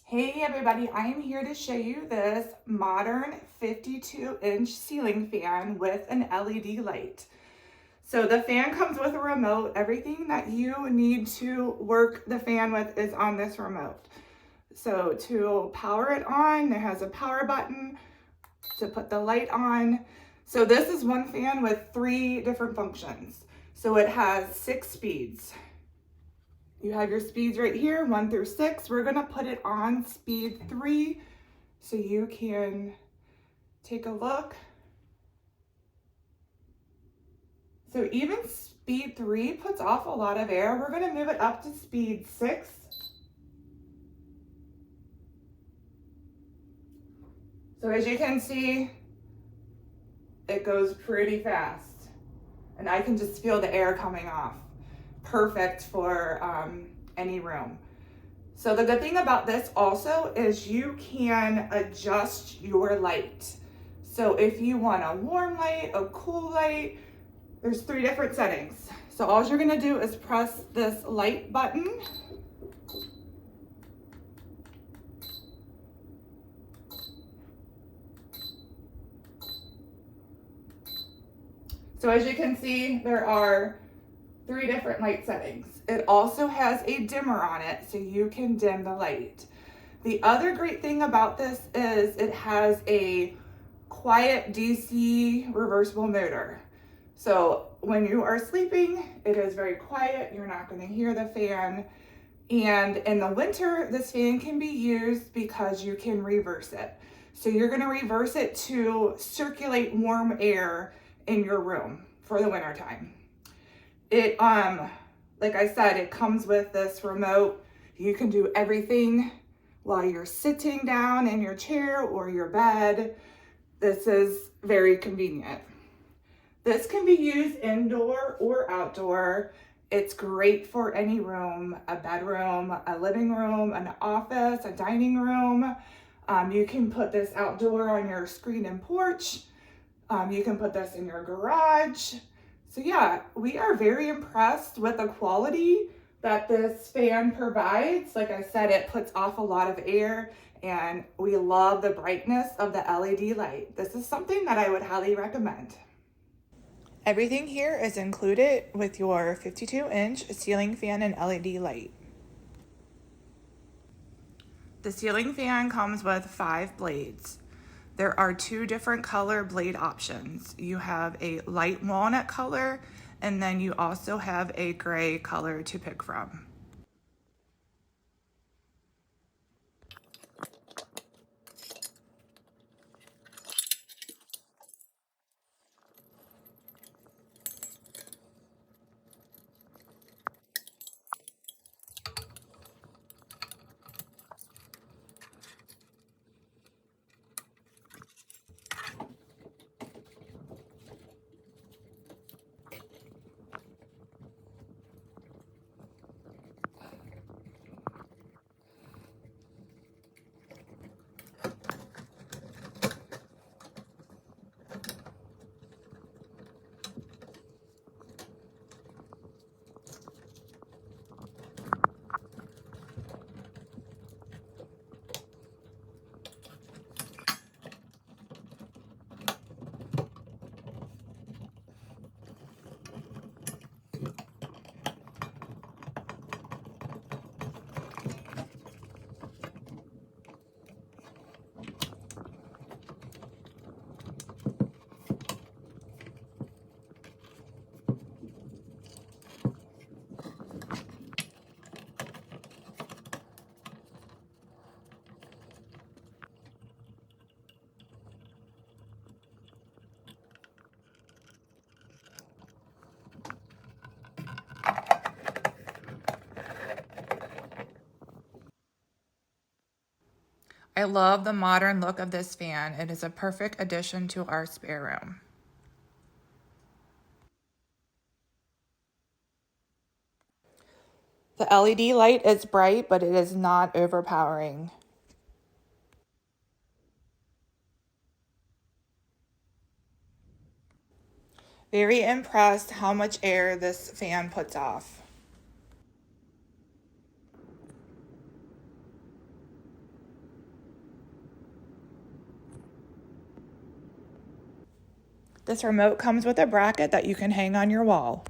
Hey everybody, I am here to show you this modern 52-inch ceiling fan with an LED light. So the fan comes with a remote. Everything that you need to work the fan with is on this remote. So to power it on, it has a power button to put the light on. So this is one fan with 3 different functions. So it has 6 speeds. You have your speeds right here, 1 through 6. We're gonna put it on speed 3 so you can take a look. So even speed 3 puts off a lot of air. We're gonna move it up to speed 6. So as you can see, it goes pretty fast. And I can just feel the air coming off. Perfect for any room. So the good thing about this also is you can adjust your light. So if you want a warm light, a cool light, there's 3 different settings. So all you're gonna do is press this light button. So as you can see, there are 3 different light settings. It also has a dimmer on it so you can dim the light. The other great thing about this is it has a quiet DC reversible motor. So when you are sleeping, it is very quiet. You're not going to hear the fan. And in the winter, this fan can be used because you can reverse it. So you're going to reverse it to circulate warm air in your room for the winter time. It, like I said, it comes with this remote. You can do everything while you're sitting down in your chair or your bed. This is very convenient. This can be used indoor or outdoor. It's great for any room, a bedroom, a living room, an office, a dining room. You can put this outdoor on your screen and porch. You can put this in your garage. So yeah, we are very impressed with the quality that this fan provides. Like I said, it puts off a lot of air and we love the brightness of the LED light. This is something that I would highly recommend. Everything here is included with your 52-inch ceiling fan and LED light. The ceiling fan comes with 5 blades. There are 2 different color blade options. You have a light walnut color, and then you also have a gray color to pick from. I love the modern look of this fan. It is a perfect addition to our spare room. The LED light is bright, but it is not overpowering. Very impressed how much air this fan puts off. This remote comes with a bracket that you can hang on your wall.